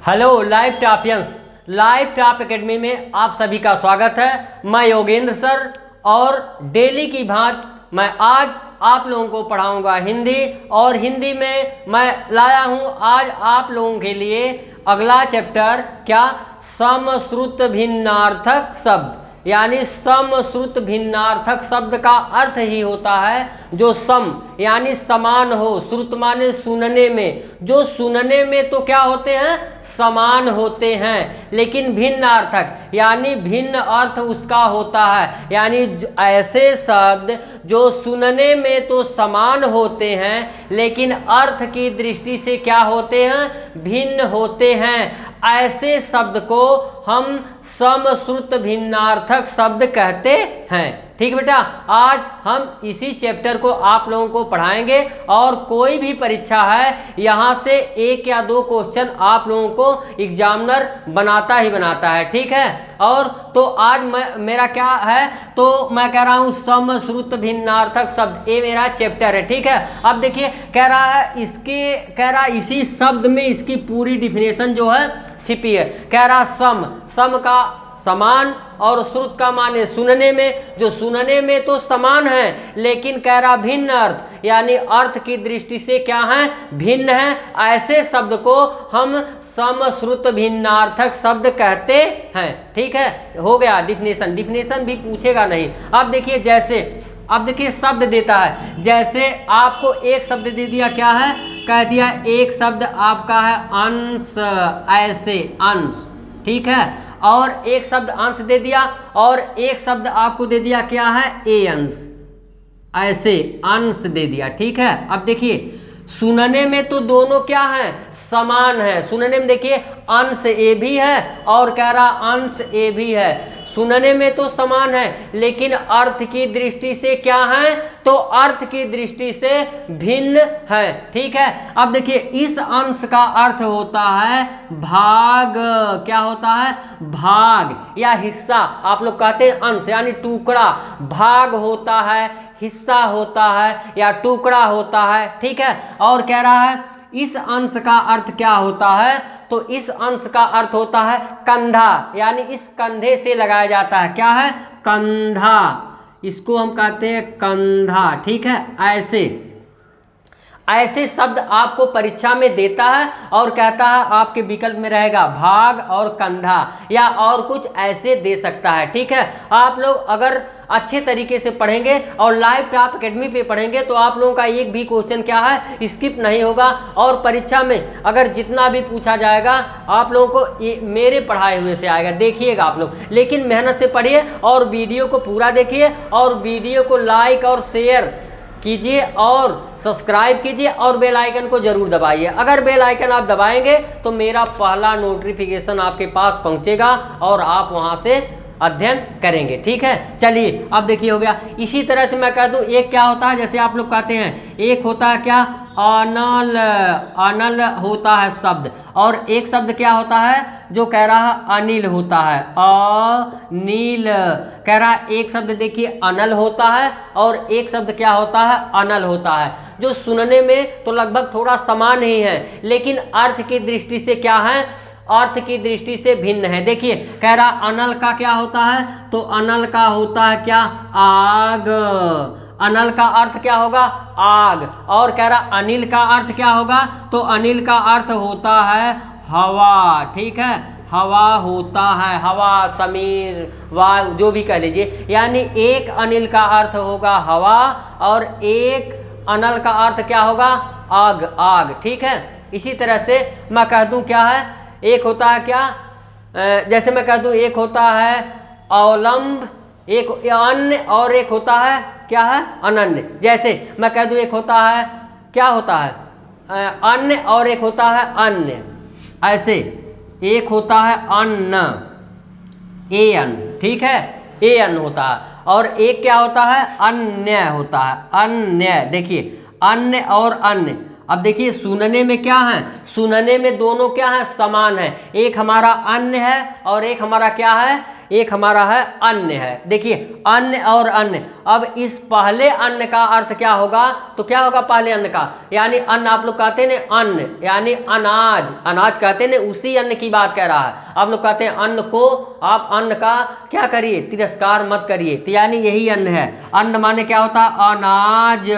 Hello Live Toppians, Live Top Academy में आप सभी का स्वागत है। मैं योगेंद्र सर और डेली की भांति मैं आज आप लोगों को पढ़ाऊंगा हिंदी। और हिंदी में मैं लाया हूं आज आप लोगों के लिए अगला चैप्टर, क्या, समश्रुत भिन्नार्थक शब्द। यानी समश्रुत भिन्नार्थक शब्द का अर्थ ही होता है जो सम यानी समान हो, श्रुत माने सुनने में, जो सुनने में तो क्या होते हैं, समान होते हैं, लेकिन भिन्नार्थक यानी भिन्न अर्थ उसका होता है। यानी ऐसे शब्द जो सुनने में तो समान होते हैं लेकिन अर्थ की दृष्टि से क्या होते हैं, भिन्न होते हैं। ऐसे शब्द को हम समश्रुत भिन्नार्थक शब्द कहते हैं। ठीक बेटा, आज हम इसी चैप्टर को आप लोगों को पढ़ाएंगे और कोई भी परीक्षा है यहाँ से एक या दो क्वेश्चन आप लोगों को एग्जामिनर बनाता ही बनाता है। ठीक है, और तो आज मेरा क्या है, तो मैं कह रहा हूँ समश्रुत भिन्नार्थक शब्द, ये मेरा चैप्टर है। ठीक है, अब देखिए कह रहा है इसी शब्द में इसकी पूरी डिफिनेशन जो है छिपी है। कह रहा सम का समान और श्रुत का माने सुनने में, जो सुनने में तो समान है लेकिन कह रहा भिन्न अर्थ, यानी अर्थ की दृष्टि से क्या है, भिन्न है। ऐसे शब्द को हम समश्रुत भिन्नार्थक शब्द कहते हैं। ठीक है, हो गया डिफिनेशन भी पूछेगा नहीं। अब देखिए शब्द देता है, जैसे आपको एक शब्द दे दिया, क्या है, कह दिया एक शब्द आपका है अंश, ऐसे अंश। ठीक है, और एक शब्द अंश दे दिया और एक शब्द आपको दे दिया क्या है, ए अंश, ऐसे अंश दे दिया। ठीक है, अब देखिए सुनने में तो दोनों क्या है, समान है। सुनने में देखिए अंश ए भी है और कह रहा अंश ए भी है। सुनने में तो समान है लेकिन अर्थ की दृष्टि से क्या है, तो अर्थ की दृष्टि से भिन्न है। ठीक है, अब देखिए इस अंश का अर्थ होता है भाग। क्या होता है, भाग या हिस्सा। आप लोग कहते हैं अंश यानी टुकड़ा, भाग होता है, हिस्सा होता है या टुकड़ा होता है। ठीक है, और कह रहा है इस अंश का अर्थ क्या होता है, तो इस अंश का अर्थ होता है कंधा, यानी इस कंधे से लगाया जाता है। क्या है, कंधा, इसको हम कहते हैं कंधा। ठीक है, ऐसे शब्द आपको परीक्षा में देता है और कहता है आपके विकल्प में रहेगा भाग और कंधा या और कुछ ऐसे दे सकता है। ठीक है, आप लोग अगर अच्छे तरीके से पढ़ेंगे और लाइव टॉप एकेडमी पे पढ़ेंगे तो आप लोगों का एक भी क्वेश्चन क्या है, स्किप नहीं होगा। और परीक्षा में अगर जितना भी पूछा जाएगा आप लोगों को ये मेरे पढ़ाए हुए से आएगा, देखिएगा आप लोग। लेकिन मेहनत से पढ़िए और वीडियो को पूरा देखिए और वीडियो को लाइक और शेयर कीजिए और सब्सक्राइब कीजिए और बेल आइकन को जरूर दबाइए। अगर बेल आइकन आप दबाएंगे तो मेरा पहला नोटिफिकेशन आपके पास पहुंचेगा और आप वहां से अध्ययन करेंगे। ठीक है, चलिए अब देखिए हो गया। इसी तरह से मैं कह दूं एक क्या होता है, जैसे आप लोग कहते हैं एक होता है क्या, अनल, अनल होता है शब्द, और एक शब्द क्या होता है जो कह रहा है अनिल होता है, अनिल। कह रहा है एक शब्द देखिए अनल होता है और एक शब्द क्या होता है, अनल होता है, जो सुनने में तो लगभग थोड़ा समान ही है लेकिन अर्थ की दृष्टि से क्या है, अर्थ की दृष्टि से भिन्न है। देखिए कह रहा अनल का क्या होता है, तो अनल का होता है क्या, आग। अनल का अर्थ क्या होगा, आग। और कह रहा अनिल का अर्थ क्या होगा, तो अनिल का अर्थ होता है हवा। ठीक है, हवा होता है, हवा, समीर, वायु, जो भी कह लीजिए। यानी एक अनिल का अर्थ होगा हवा और एक अनल का अर्थ क्या होगा, आग, आग। ठीक है, इसी तरह से मैं कह दूं क्या है, एक होता है क्या, जैसे मैं कह दूं एक होता है अवलंब, एक अन्य, और एक होता है क्या है, अनन्य। जैसे मैं कह दूं एक होता है क्या होता है, अन्य, और एक होता है अन्य। ऐसे एक होता है अन्न, ए अन्न। ठीक है, ए अन्न होता है, और एक क्या होता है, अन्य होता है, अन्य। देखिए अन्य और अन्य। अब देखिए सुनने में क्या है, सुनने में दोनों क्या है, समान है। एक हमारा अन्य है और एक हमारा क्या है, एक हमारा है अन्य है। देखिए अन्य और अन्य, अब इस पहले अन्य का अर्थ क्या होगा, तो क्या होगा पहले अन्य का, यानी अन्न आप लोग कहते हैं ना अन्न यानी अनाज, अनाज कहते हैं ना, उसी अन्न की बात कह रहा है। आप लोग कहते हैं अन्न को, आप अन्न का क्या करिए, तिरस्कार मत करिए, तो यानी यही अन्न है। अन्न माने क्या होता है, अनाज,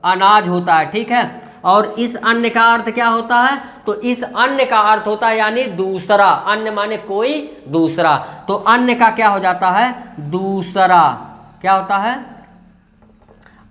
अनाज होता है, ठीक है। और इस अन्य का अर्थ क्या होता है, तो इस अन्य का अर्थ होता है यानी दूसरा, अन्य माने कोई दूसरा, तो अन्य का क्या हो जाता है, दूसरा, क्या होता है,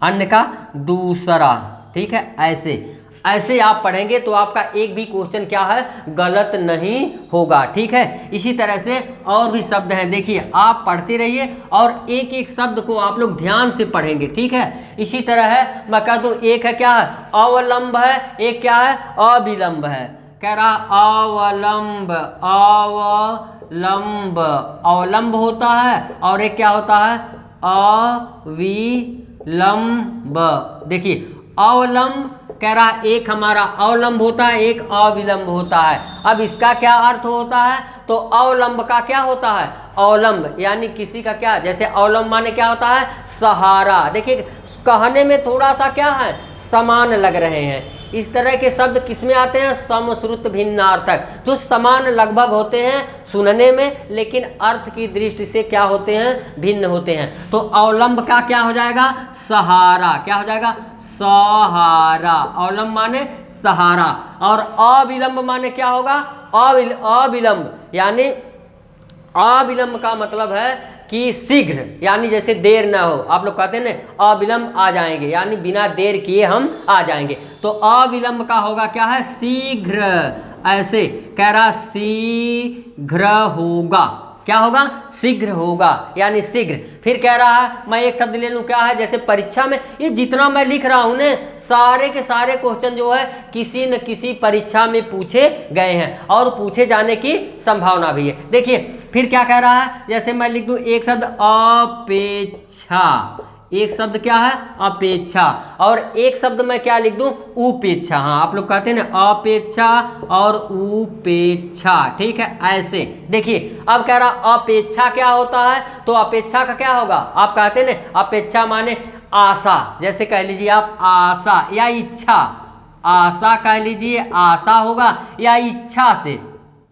अन्य का दूसरा, ठीक है। ऐसे ऐसे आप पढ़ेंगे तो आपका एक भी क्वेश्चन क्या है, गलत नहीं होगा, ठीक है। इसी तरह से और भी शब्द हैं, देखिए आप पढ़ते रहिए और एक एक शब्द को आप लोग ध्यान से पढ़ेंगे, ठीक है। इसी तरह है, मैं कह दूं एक है क्या है, अवलंब है, एक क्या है, अविलंब है। कह रहा अवलंब, अवलंब, अवलंब होता है और एक क्या होता है, अविलंब। देखिए अवलंब कह रहा एक हमारा अवलंब होता है, एक अविलंब होता है। अब इसका क्या अर्थ होता है, तो अवलंब का क्या होता है, अवलंब यानी किसी का क्या, जैसे अवलंब माने क्या होता है, सहारा। देखिए कहने में थोड़ा सा क्या है, समान लग रहे हैं। इस तरह के शब्द किसमें आते हैं, समश्रुत भिन्नार्थक, जो समान लगभग होते हैं सुनने में, लेकिन अर्थ की दृष्टि से क्या होते हैं, भिन्न होते हैं। तो अवलंब का क्या हो जाएगा, सहारा, क्या हो जाएगा, सहारा, अवलंब माने सहारा। और अविलंब माने क्या होगा, अविलंब यानी, अविलंब का मतलब है कि शीघ्र, यानी जैसे देर ना हो, आप लोग कहते हैं ना अविलंब आ जाएंगे, यानी बिना देर किए हम आ जाएंगे। तो अविलंब का होगा क्या है, शीघ्र। ऐसे कह रहा शीघ्र होगा, क्या होगा, शीघ्र होगा, यानी शीघ्र। फिर कह रहा है, मैं एक शब्द ले लूँ, क्या है, जैसे परीक्षा में ये जितना मैं लिख रहा हूँ ना, सारे के सारे क्वेश्चन जो है किसी न किसी परीक्षा में पूछे गए हैं और पूछे जाने की संभावना भी है। देखिए फिर क्या कह रहा है, जैसे मैं लिख दूँ एक शब्द अपेक्षा, एक शब्द क्या है, अपेक्षा, और एक शब्द मैं क्या लिख दूं, उपेक्षा। हाँ आप लोग कहते हैं ना अपेक्षा और उपेक्षा, ठीक है। ऐसे देखिए अब कह रहा अपेक्षा क्या होता है, तो अपेक्षा का क्या होगा, आप कहते हैं ना अपेक्षा माने आशा, जैसे कह लीजिए आप आशा या इच्छा, आशा कह लीजिए, आशा होगा, या इच्छा से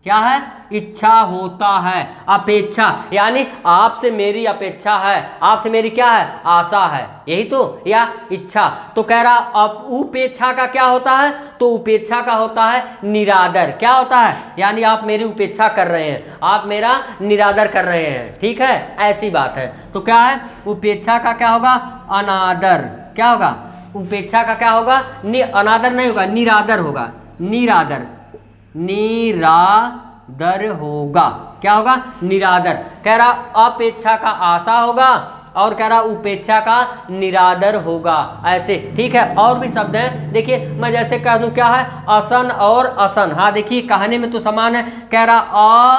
क्या है, इच्छा होता है। अपेक्षा यानी आपसे मेरी अपेक्षा है, आपसे मेरी क्या है, आशा है, यही तो, या इच्छा। तो कह रहा अब उपेक्षा का क्या होता है, तो उपेक्षा का होता है निरादर, क्या होता है, यानी आप मेरी उपेक्षा कर रहे हैं, आप मेरा निरादर कर रहे हैं, ठीक है, ऐसी बात है। तो क्या है, उपेक्षा का क्या होगा, अनादर, क्या होगा, उपेक्षा का क्या होगा, अनादर नहीं होगा, निरादर होगा, निरादर, निरादर होगा, क्या होगा, निरादर। कह रहा अपेक्षा का आशा होगा और कह रहा उपेक्षा का निरादर होगा, ऐसे, ठीक है। और भी शब्द हैं, देखिए मैं जैसे कह दूं क्या है, असन और असन। हाँ देखिए कहने में तो समान है, कह रहा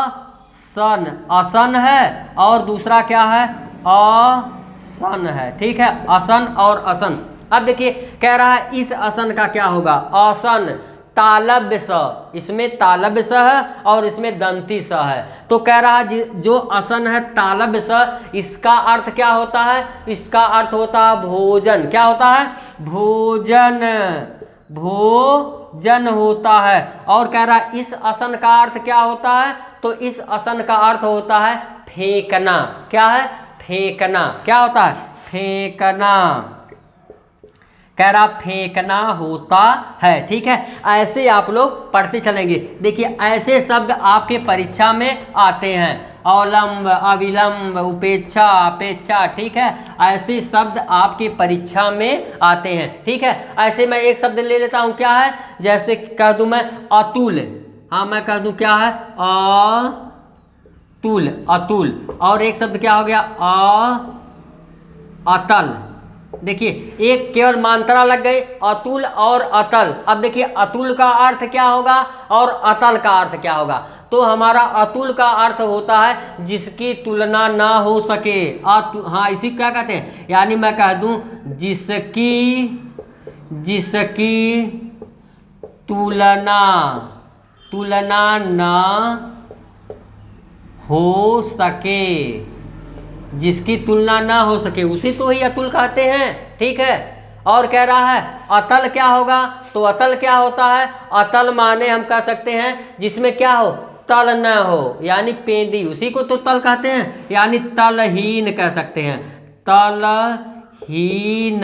असन, असन है और दूसरा क्या है, असन है, ठीक है, असन और असन। अब देखिए कह रहा है इस असन का क्या होगा, असन तालव्य स, इसमें तालव्य स है और इसमें दंती स है। तो कह रहा है जो असन है तालव्य स, इसका अर्थ क्या होता है, इसका अर्थ होता है भोजन, क्या होता है, भोजन, भोजन होता है। और कह रहा है इस असन का अर्थ क्या होता है, तो इस असन का अर्थ होता है फेंकना, क्या है, फेंकना, क्या होता है, फेंकना, कह रहा फेंकना होता है, ठीक है। ऐसे आप लोग पढ़ते चलेंगे। देखिए ऐसे शब्द आपके परीक्षा में आते हैं, अवलंब, अविलंब, उपेक्षा, अपेक्षा, ठीक है, ऐसे शब्द आपकी परीक्षा में आते हैं, ठीक है। ऐसे मैं एक शब्द ले लेता हूँ, क्या है, जैसे कह दूँ मैं अतुल, हाँ मैं कह दूँ क्या है, अतुल, अतुल, और एक शब्द क्या हो गया, अतल। देखिए एक केवल मात्रा लग गई, अतुल और अतल। अब देखिए अतुल का अर्थ क्या होगा और अतल का अर्थ क्या होगा, तो हमारा अतुल का अर्थ होता है जिसकी तुलना ना हो सके, हाँ इसी क्या कहते हैं, यानी मैं कह दूं जिसकी, जिसकी तुलना, तुलना ना हो सके, जिसकी तुलना ना हो सके उसी तो ही अतुल कहते हैं। ठीक है, और कह रहा है अतल क्या होगा, तो अतल क्या होता है, अतल माने हम कह सकते हैं जिसमें क्या हो, तल न हो, यानी पेंदी, उसी को तो तल कहते हैं, यानी तलहीन कह सकते हैं, तलहीन,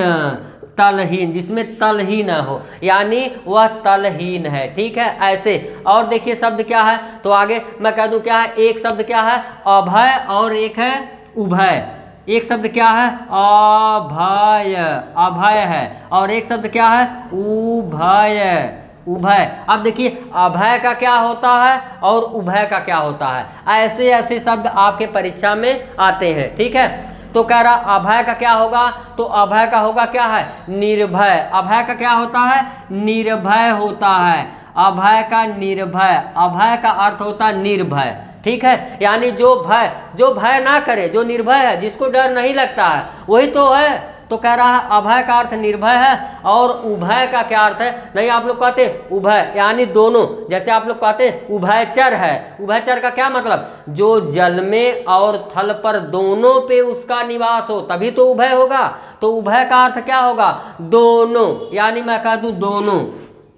तलहीन, जिसमें तल ही ना हो, यानी वह तलहीन है। ठीक है, ऐसे। और देखिए शब्द क्या है, तो आगे मैं कह दूं क्या है, एक शब्द क्या है अभय और एक है उभय। एक शब्द क्या है अभय, अभय है, और एक शब्द क्या है उभय, उभय। अब देखिए अभय का क्या होता है और उभय का क्या होता है, ऐसे ऐसे शब्द आपके परीक्षा में आते हैं। ठीक है, तो कह रहा अभय का क्या होगा, तो अभय का होगा क्या है निर्भय। अभय का क्या होता है निर्भय होता है, अभय का निर्भय, अभय का अर्थ होता है निर्भय। ठीक है, यानी जो भय ना करे, जो निर्भय है, जिसको डर नहीं लगता है, वही तो है। तो कह रहा है अभय का अर्थ निर्भय है, और उभय का क्या अर्थ है, नहीं आप लोग कहते उभय यानी दोनों, जैसे आप लोग कहते उभयचर है। उभयचर का क्या मतलब, जो जल में और थल पर दोनों पे उसका निवास हो, तभी तो उभय होगा। तो उभय का अर्थ क्या होगा दोनों, यानी मैं कह दूं दोनों,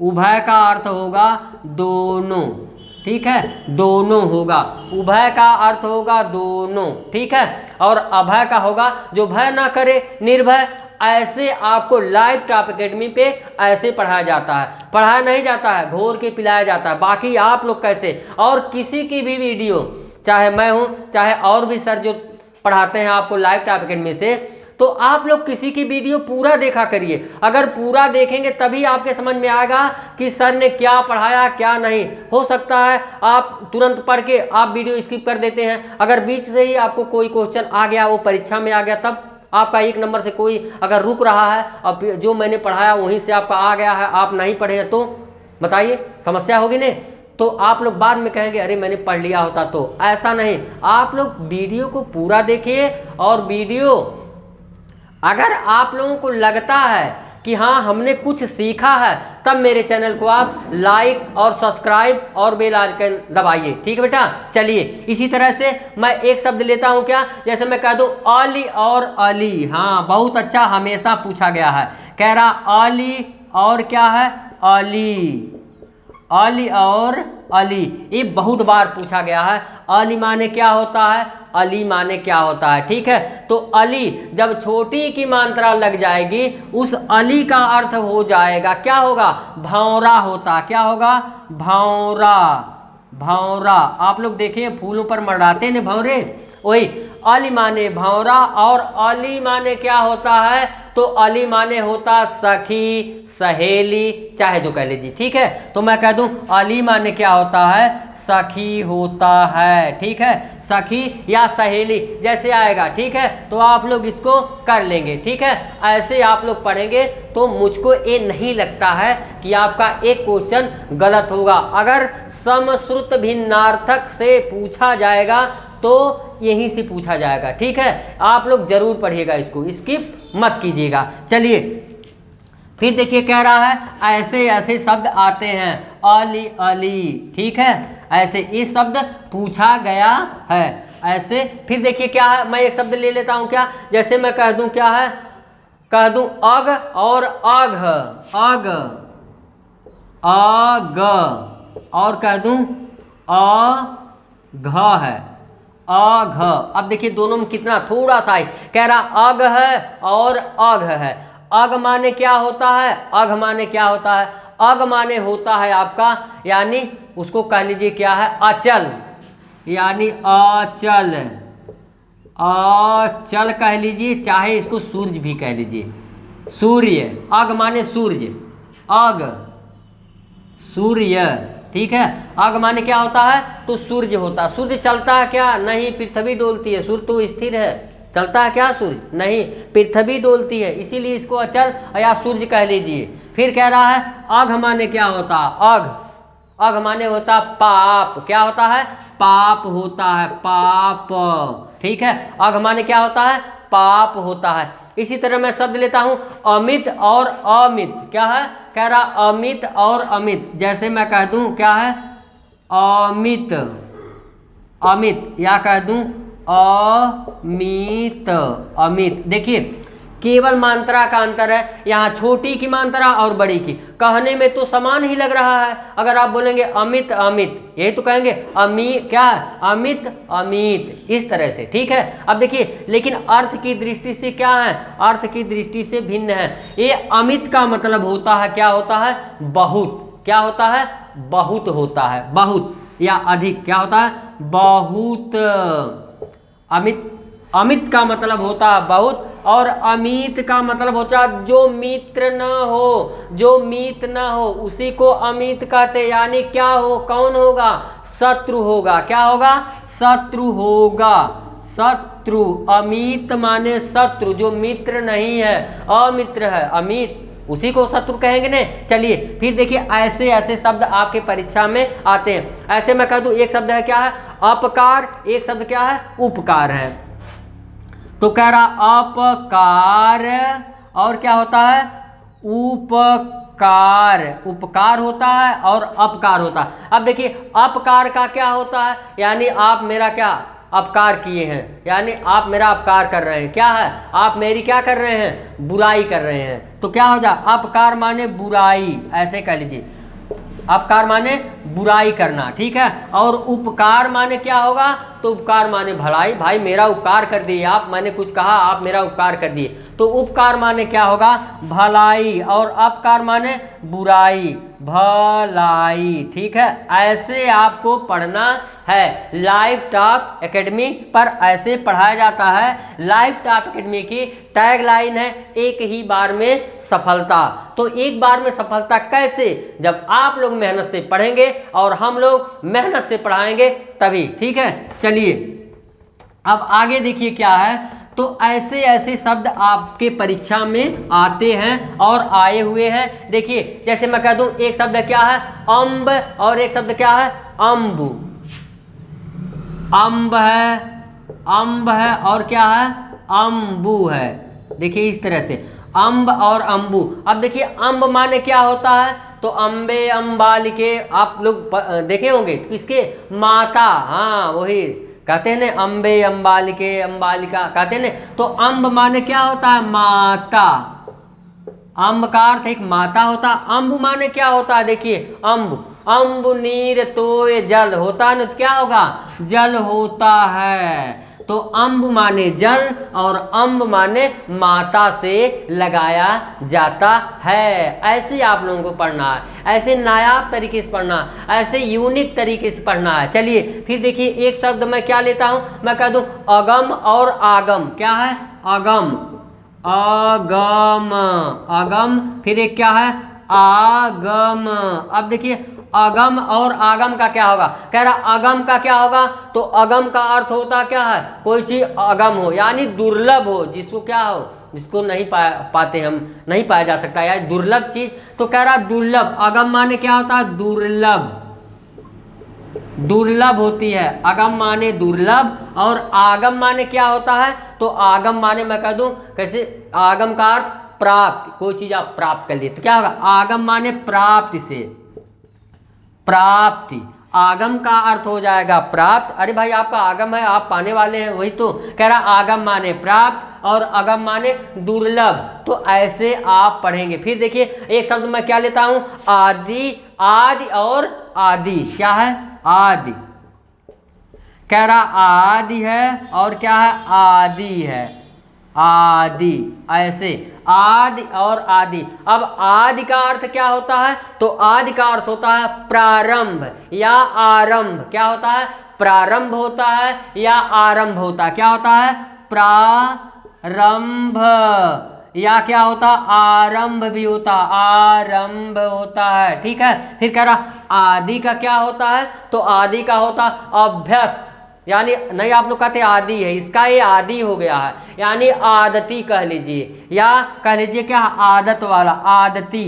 उभय का अर्थ होगा दोनों। ठीक है, दोनों होगा, उभय का अर्थ होगा दोनों। ठीक है, और अभय का होगा जो भय ना करे, निर्भय। ऐसे आपको लाइव टॉप एकेडमी पे ऐसे पढ़ाया जाता है, पढ़ाया नहीं जाता है, घोल के पिलाया जाता है। बाकी आप लोग कैसे, और किसी की भी वीडियो, चाहे मैं हूँ चाहे और भी सर जो पढ़ाते हैं आपको लाइव टॉप एकेडमी से, तो आप लोग किसी की वीडियो पूरा देखा करिए। अगर पूरा देखेंगे तभी आपके समझ में आएगा कि सर ने क्या पढ़ाया क्या नहीं। हो सकता है आप तुरंत पढ़ के आप वीडियो स्किप कर देते हैं, अगर बीच से ही आपको कोई क्वेश्चन आ गया, वो परीक्षा में आ गया, तब आपका एक नंबर से कोई अगर रुक रहा है और जो मैंने पढ़ाया वहीं से आपका आ गया है, आप नहीं पढ़े हैं, तो बताइए समस्या होगी नहीं। तो आप लोग बाद में कहेंगे अरे मैंने पढ़ लिया होता, तो ऐसा नहीं, आप लोग वीडियो को पूरा देखिए। और वीडियो अगर आप लोगों को लगता है कि हाँ हमने कुछ सीखा है, तब मेरे चैनल को आप लाइक और सब्सक्राइब और बेल आइकन दबाइए। ठीक है बेटा, चलिए इसी तरह से मैं एक शब्द लेता हूँ क्या, जैसे मैं कह दूँ अली और अली। हाँ बहुत अच्छा, हमेशा पूछा गया है, कह रहा अली और क्या है अली, अली और अली, ये बहुत बार पूछा गया है। अली माने क्या होता है, अली माने क्या होता है। ठीक है, तो अली जब छोटी की मात्रा लग जाएगी, उस अली का अर्थ हो जाएगा क्या होगा भौरा होता, क्या होगा भौरा, भौरा। आप लोग देखिए फूलों पर मर्डाते हैं भौरे, वही अली माने भौरा। और अली माने क्या होता है, तो अली माने होता सखी, सहेली, चाहे जो कह लीजिए। ठीक है, तो मैं कह दूं अली माने क्या होता है सखी होता है। ठीक है, सखी या सहेली जैसे आएगा। ठीक है, तो आप लोग इसको कर लेंगे। ठीक है, ऐसे आप लोग पढ़ेंगे तो मुझको ये नहीं लगता है कि आपका एक क्वेश्चन गलत होगा। अगर समश्रुत भिन्नार्थक से पूछा जाएगा तो यहीं से पूछा जाएगा। ठीक है, आप लोग जरूर पढ़िएगा, इसको स्किप मत कीजिएगा। चलिए फिर देखिए कह रहा है ऐसे ऐसे शब्द आते हैं, अली अली। ठीक है, ऐसे ये शब्द पूछा गया है ऐसे। फिर देखिए क्या है, मैं एक शब्द ले लेता हूँ क्या, जैसे मैं कह दूँ क्या है, कह दूँ अग और अघ, अग अग, और कह दूँ अघ है, अघ। अब देखिए दोनों में कितना थोड़ा सा है, कह रहा अघ है और अघ है। अघ माने क्या होता है, अघ माने क्या होता है, अघ माने होता है आपका, यानी उसको कह लीजिए क्या है अचल, यानी अचल, अचल कह लीजिए, चाहे इसको सूर्य भी कह लीजिए, सूर्य। अघ माने सूर्य, अघ सूर्य। ठीक है, अघ माने क्या होता है, तो सूर्य होता। सूर्य चलता है क्या, नहीं, पृथ्वी डोलती है, सूर्य तो स्थिर है, चलता है क्या सूर्य, नहीं, पृथ्वी डोलती है, इसीलिए इसको अचल या सूर्य कह लीजिए। फिर कह रहा है अघ माने क्या होता, अघ, अघ माने होता पाप, क्या होता है पाप होता है, पाप। ठीक है, अघ माने क्या होता है पाप होता है। इसी तरह मैं शब्द लेता हूं अमित और अमित, क्या है, कह रहा अमित और अमित। जैसे मैं कह दूं क्या है अमित, अमित, या कह दूं अमित, अमित। देखिए केवल मात्रा का अंतर है, यहाँ छोटी की मात्रा और बड़ी की, कहने में तो समान ही लग रहा है। अगर आप बोलेंगे अमित अमित, यही तो कहेंगे अमित, क्या है अमित अमित, इस तरह से, ठीक है। अब देखिए लेकिन अर्थ की दृष्टि से क्या है, अर्थ की दृष्टि से भिन्न है। ये अमित का मतलब होता है, क्या होता है, बहुत, क्या होता है, बहुत होता है, बहुत या अधिक, क्या होता है, बहुत। अमित, अमित का मतलब होता है बहुत, और अमित का मतलब होता है जो मित्र न हो, जो मित न हो उसी को अमित कहते, यानी क्या हो, कौन होगा, शत्रु होगा, क्या होगा, शत्रु होगा, शत्रु। अमित माने शत्रु, जो मित्र नहीं है, अमित्र है, अमित, उसी को शत्रु कहेंगे ने। चलिए फिर देखिए ऐसे ऐसे शब्द आपके परीक्षा में आते हैं। ऐसे मैं कह दूं एक शब्द है क्या है, अपकार, एक शब्द क्या है, उपकार है। तो कह रहा अपकार, और क्या होता है, उपकार, उपकार होता है और अपकार होता है। अब देखिए अपकार का क्या होता है, यानी आप मेरा क्या अपकार किए हैं, यानी आप मेरा अपकार कर रहे हैं, क्या है, आप मेरी क्या कर रहे हैं, बुराई कर रहे हैं। तो क्या हो जाए, अपकार माने बुराई, ऐसे कह लीजिए, अपकार माने बुराई करना, ठीक है। और उपकार माने क्या होगा, तो उपकार माने भलाई, भाई मेरा उपकार कर दिए आप, मैंने कुछ कहा आप मेरा उपकार कर दिए, तो उपकार माने क्या होगा, भलाई, और अपकार माने बुराई, भलाई, ठीक है। ऐसे आपको पढ़ना है। लाइव टॉप एकेडमी पर ऐसे पढ़ाया जाता है। लाइव टॉप एकेडमी की टैगलाइन है एक ही बार में सफलता। तो एक बार में सफलता कैसे, जब आप लोग मेहनत से पढ़ेंगे और हम लोग मेहनत से पढ़ाएंगे तभी, ठीक है। चलिए अब आगे देखिए क्या है। तो ऐसे ऐसे शब्द आपके परीक्षा में आते हैं और आए हुए हैं। देखिए जैसे मैं कह दूं एक शब्द क्या है, अम्ब, और एक शब्द क्या है, अम्बु। अम्ब है, अम्ब है, और क्या है, अम्बु है। देखिए इस तरह से अम्ब और अम्बु। अब देखिए अम्ब माने क्या होता है, तो अम्बे अम्बालिके, आप लोग देखे होंगे किसके, माता, हाँ वही कहते हैं ना, अम्बे अम्बालिके, अम्बालिका कहते हैं ना। तो अम्ब माने क्या होता है, माता, अम्ब का अर्थ एक माता होता। अम्ब माने क्या होता है, देखिए अम्ब, अम्ब नीर तोय जल होता है ना, तो क्या होगा, जल होता है। तो अम्ब माने जल और अम्ब माने माता से लगाया जाता है। ऐसे आप लोगों को पढ़ना है, ऐसे नायाब तरीके से पढ़ना है, ऐसे यूनिक तरीके से पढ़ना है। चलिए फिर देखिए एक शब्द मैं क्या लेता हूं, मैं कह दूं अगम और आगम, क्या है, अगम, अगम, अगम, फिर एक क्या है, आगम। अब देखिए अगम और आगम का क्या होगा, कह रहा अगम का क्या होगा, तो अगम का अर्थ होता क्या है, कोई चीज अगम हो, यानी दुर्लभ हो, जिसको क्या हो, जिसको नहीं पाते हम, नहीं पाया जा सकता, यानी दुर्लभ चीज। तो कह रहा दुर्लभ, अगम माने क्या होता है, दुर्लभ, दुर्लभ होती है, अगम माने दुर्लभ, और आगम माने क्या होता है, तो आगम माने मैं कह दूं कैसे, आगम का अर्थ प्राप्त, कोई चीज आप प्राप्त कर लिए, तो क्या होगा, आगम माने प्राप्ति से, प्राप्ति, आगम का अर्थ हो जाएगा प्राप्त। अरे भाई आपका आगम है, आप पाने वाले हैं, वही तो कह रहा, आगम माने प्राप्त और अगम माने दुर्लभ। तो ऐसे आप पढ़ेंगे। फिर देखिए एक शब्द मैं क्या लेता हूं, आदि, आदि और आदि, क्या है, आदि, कह रहा आदि है और क्या है, आदि है, आदि, ऐसे आदि और आदि। अब आदि का अर्थ क्या होता है, तो आदि का अर्थ होता है प्रारंभ या आरंभ, क्या होता है, प्रारंभ होता है या आरंभ होता है, क्या होता है, प्रारंभ, या क्या होता, आरंभ भी होता, आरंभ होता है, ठीक है। फिर कह रहा आदि का क्या होता है, तो आदि का होता अभ्यस्त, यानी नहीं आप लोग कहते आदि है, इसका ये आदि हो गया है, यानी आदती कह लीजिए, या कह लीजिए क्या, आदत वाला, आदती,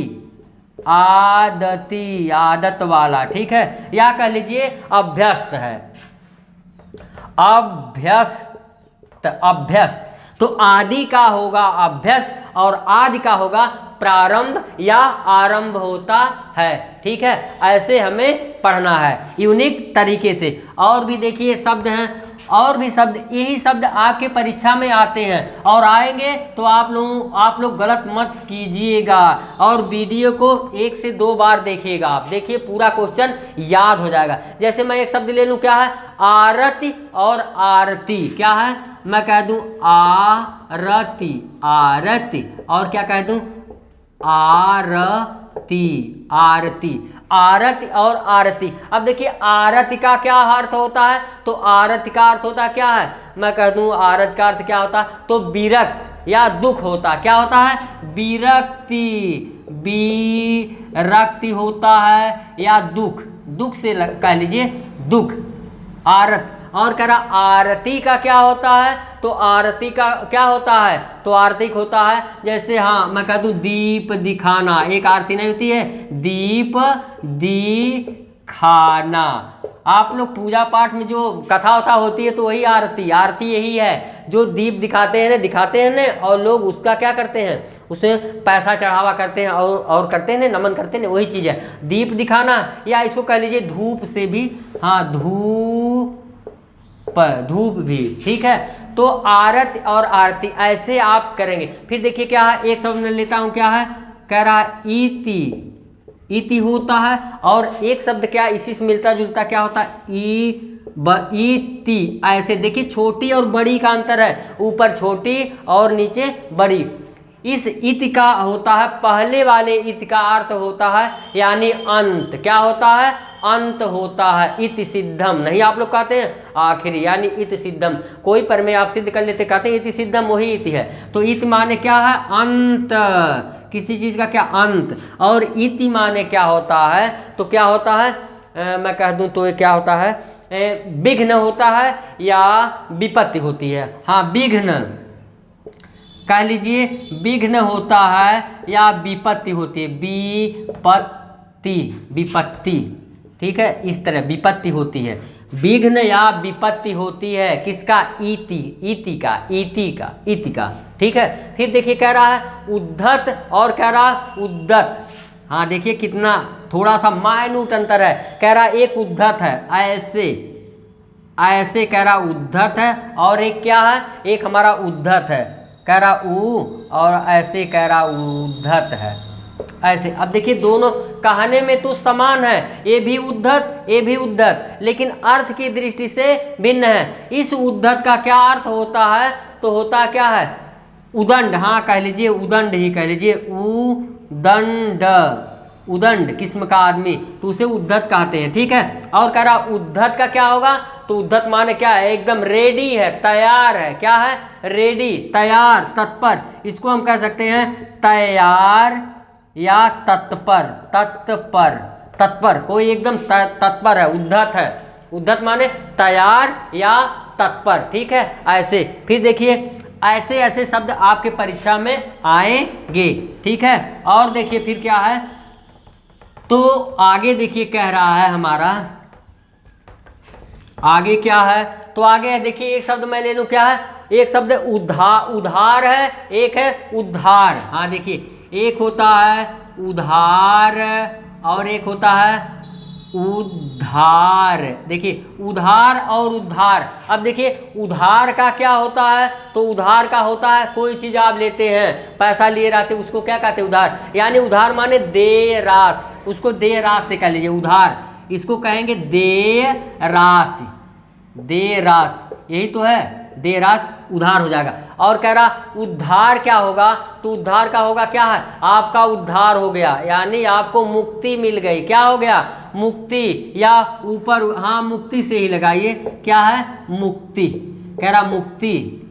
आदती, आदत वाला, ठीक है। या कह लीजिए अभ्यस्त है, अभ्यस्त, अभ्यस्त। तो आदि का होगा अभ्यस्त और आदि का होगा प्रारंभ या आरंभ होता है। ठीक है, ऐसे हमें पढ़ना है यूनिक तरीके से। और भी देखिए शब्द हैं, और भी शब्द, यही शब्द आपके परीक्षा में आते हैं और आएंगे तो आप लोग गलत मत कीजिएगा और वीडियो को 1 से 2 बार देखिएगा। आप देखिए पूरा क्वेश्चन याद हो जाएगा। जैसे मैं एक शब्द ले लूँ, क्या है, आरती और आरती। क्या है, मैं कह दूं आरती, आरती, और क्या कह दूं आरती, आरती, आरती और आरती। अब देखिए आरती का क्या अर्थ होता है, तो आरती का अर्थ होता है क्या है, मैं कह दूं आरती का अर्थ क्या होता है, तो विरक्त या दुख होता है। क्या होता है, विरक्ति, विरक्ति होता है या दुख, दुख से कह लीजिए दुख, आरत। और कह रहा आरती का क्या होता है, तो आरती का क्या होता है, तो आरती होता है जैसे, हाँ मैं कह दूं दीप दिखाना, एक आरती नहीं होती है, दीप दिखाना। आप लोग पूजा पाठ में जो कथा वथा होती है तो वही आरती, आरती यही है जो दीप दिखाते हैं ना और लोग उसका क्या करते हैं, उसे पैसा चढ़ावा करते हैं और करते हैं नमन करते हैं, वही चीज़ है दीप दिखाना। या इसको कह लीजिए धूप से भी, हाँ धूप, धूप भी। ठीक है, तो आरती और आरती ऐसे आप करेंगे। फिर देखिए क्या है, एक शब्द मैं लेता हूं, क्या है, कह रहा है इति, इति होता है। और एक शब्द क्या इसी से मिलता जुलता क्या होता है, इति। ऐसे देखिए छोटी और बड़ी का अंतर है, ऊपर छोटी और नीचे बड़ी। इस इति का होता है, पहले वाले इति का अर्थ होता है यानी अंत। क्या होता है, अंत होता है। इति सिद्धम नहीं आप लोग कहते हैं आखिरी, यानी इति सिद्धम। कोई प्रमेय आप सिद्ध कर लेते कहते हैं इति सिद्धम, वही इति है। तो इति माने क्या है, अंत, किसी चीज़ का क्या अंत। और इति माने क्या होता है, तो क्या होता है, मैं कह दूं तो ये क्या होता है, विघ्न होता है या विपत्ति होती है। हाँ विघ्न कह लीजिए, विघ्न होता है या विपत्ति होती है, विपत्ति, विपत्ति। ठीक है, इस तरह विपत्ति होती है, विघ्न या विपत्ति होती है किसका, इति, इति का, इति का, इति का। ठीक है, फिर देखिए कह रहा है उद्धत और कह रहा उद्दत। हाँ देखिए कितना थोड़ा सा माइन्यूट अंतर है। कह रहा एक उद्धत है ऐसे, ऐसे कह रहा उद्धत है, और एक क्या है, एक हमारा उद्धत है, कह रहा ऊ, और ऐसे कह रहा उद्धत है ऐसे। अब देखिए दोनों कहने में तो समान है, ये भी उद्धत ये भी उद्धत, लेकिन अर्थ की दृष्टि से भिन्न है। इस उद्धत का क्या अर्थ होता है, तो होता क्या है, उदंड। हाँ कह लीजिए उदंड ही कह लीजिए, उदंड, उदंड किस्म का आदमी, तो उसे उद्धत कहते हैं। ठीक है, और कह रहा उद्धत का क्या होगा, तो उद्धत माने क्या है, एकदम रेडी है, तैयार है। क्या है, रेडी, तैयार, तत्पर। इसको हम कह सकते हैं तैयार या तत्पर, तत्पर, तत्पर, कोई एकदम तत्पर है, उद्धत है। उद्धत माने तैयार या तत्पर। ठीक है, ऐसे। फिर देखिए ऐसे ऐसे शब्द आपके परीक्षा में आएंगे। ठीक है, और देखिए फिर क्या है, तो आगे देखिए कह रहा है हमारा, आगे क्या है, तो आगे देखिए एक शब्द मैं ले लूं, क्या है, एक शब्द उधार है, एक है उद्धार। हाँ देखिए एक होता है उधार और एक होता है उद्धार। देखिए उधार और उद्धार। अब देखिए उधार का क्या होता है, तो उधार का होता है कोई चीज़ आप लेते हैं, पैसा लिए रहते, उसको क्या कहते हैं, उधार। यानी उधार माने देय राशि, उसको देय राशि से कह लीजिए उधार, इसको कहेंगे देय राशि, देय राशि, यही तो है, देय राशि उधार हो जाएगा। और कह रहा उद्धार क्या होगा, तो उद्धार का होगा क्या है, आपका उद्धार हो गया, यानी आपको मुक्ति मिल गई। क्या हो गया, मुक्ति, या ऊपर, हाँ मुक्ति से ही लगाइए, क्या है, मुक्ति। कह रहा मुक्ति,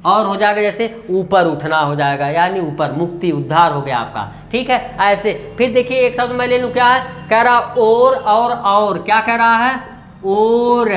और हो जाएगा जैसे ऊपर उठना हो जाएगा, यानी ऊपर, मुक्ति, उद्धार हो गया आपका। ठीक है, ऐसे। फिर देखिए एक शब्द मैं ले लूँ, क्या है, कह रहा और क्या कह रहा है, और,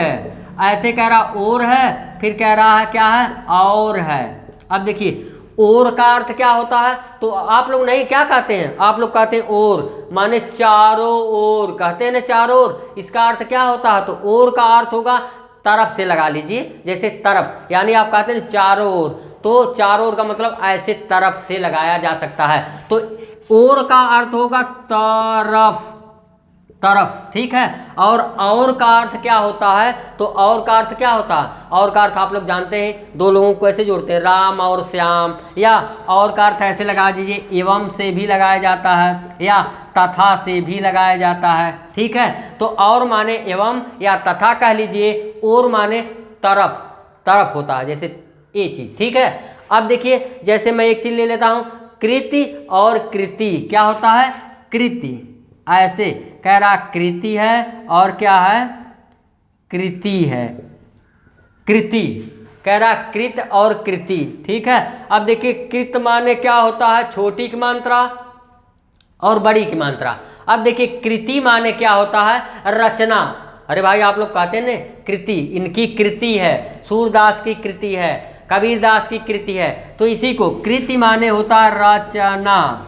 ऐसे कह रहा और है, फिर कह रहा है क्या है, और है। अब देखिए और का अर्थ क्या होता है, तो आप लोग नहीं क्या कहते हैं, आप लोग कहते हैं और, माने चारों ओर कहते हैं ना, चारों ओर। इसका अर्थ क्या होता है, तो और का अर्थ होगा तरफ से लगा लीजिए, जैसे तरफ, यानी आप कहते हैं चारों ओर, तो चारों ओर का मतलब ऐसे तरफ से लगाया जा सकता है। तो ओर का अर्थ होगा तरफ, तरफ, ठीक है। और का अर्थ क्या होता है, तो और का अर्थ क्या होता है, और का अर्थ आप लोग जानते हैं, दो लोगों को ऐसे जोड़ते हैं, राम और श्याम, या और का अर्थ ऐसे लगा दीजिए, एवं से भी लगाया जाता है या तथा से भी लगाया जाता है, ठीक है। तो और माने एवं या तथा कह लीजिए, और माने तरफ, तरफ होता है, जैसे ये चीज, ठीक है। अब देखिए, जैसे मैं एक चीज ले लेता हूं, कृति और कृति, क्या होता है, कृति, ऐसे कह रहा कृति है और क्या है, कृति है, कृति, कह रहा कृत और कृति, ठीक है। अब देखिए, कृत माने क्या होता है, छोटी की मात्रा और बड़ी की मात्रा। अब देखिए, कृति माने क्या होता है, रचना। अरे भाई आप लोग कहते हैं ना कृति, इनकी कृति है, सूरदास की कृति है, कबीरदास की कृति है, तो इसी को कृति माने होता है रचना,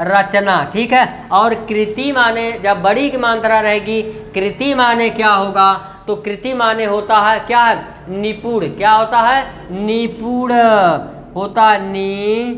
रचना, ठीक है। और कृति माने जब बड़ी की मात्रा रहेगी, कृति माने क्या होगा, तो कृति माने होता है क्या है, निपुण, क्या होता है, निपुण होता है,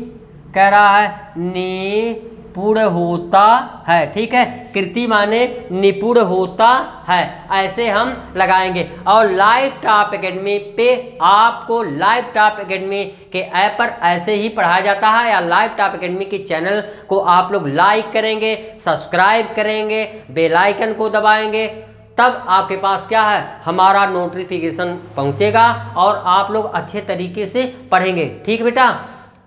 कह रहा है निपुण होता है, ठीक है। कृति माने निपुण होता है, ऐसे हम लगाएंगे। और लाइव टॉप एकेडमी पे आपको लाइव टॉप एकेडमी के ऐप पर ऐसे ही पढ़ाया जाता है, या लाइव टॉप एकेडमी के चैनल को आप लोग लाइक करेंगे, सब्सक्राइब करेंगे, बेल आइकन को दबाएंगे, तब आपके पास क्या है, हमारा नोटिफिकेशन पहुंचेगा और आप लोग अच्छे तरीके से पढ़ेंगे, ठीक बेटा।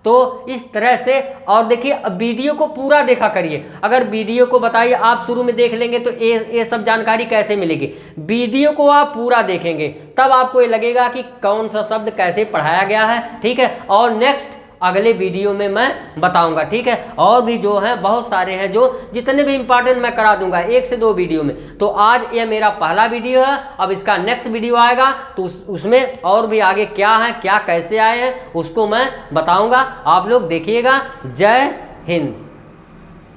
तो इस तरह से, और देखिए वीडियो को पूरा देखा करिए। अगर वीडियो को बताइए आप शुरू में देख लेंगे तो ये सब जानकारी कैसे मिलेगी, वीडियो को आप पूरा देखेंगे तब आपको ये लगेगा कि कौन सा शब्द कैसे पढ़ाया गया है, ठीक है। और नेक्स्ट अगले वीडियो में मैं बताऊंगा, ठीक है। और भी जो हैं बहुत सारे हैं, जो जितने भी इंपॉर्टेंट मैं करा दूंगा 1 से 2 वीडियो में। तो आज ये मेरा पहला वीडियो है, अब इसका नेक्स्ट वीडियो आएगा तो उसमें और भी आगे क्या है, क्या कैसे आए हैं, उसको मैं बताऊंगा। आप लोग देखिएगा। जय हिंद।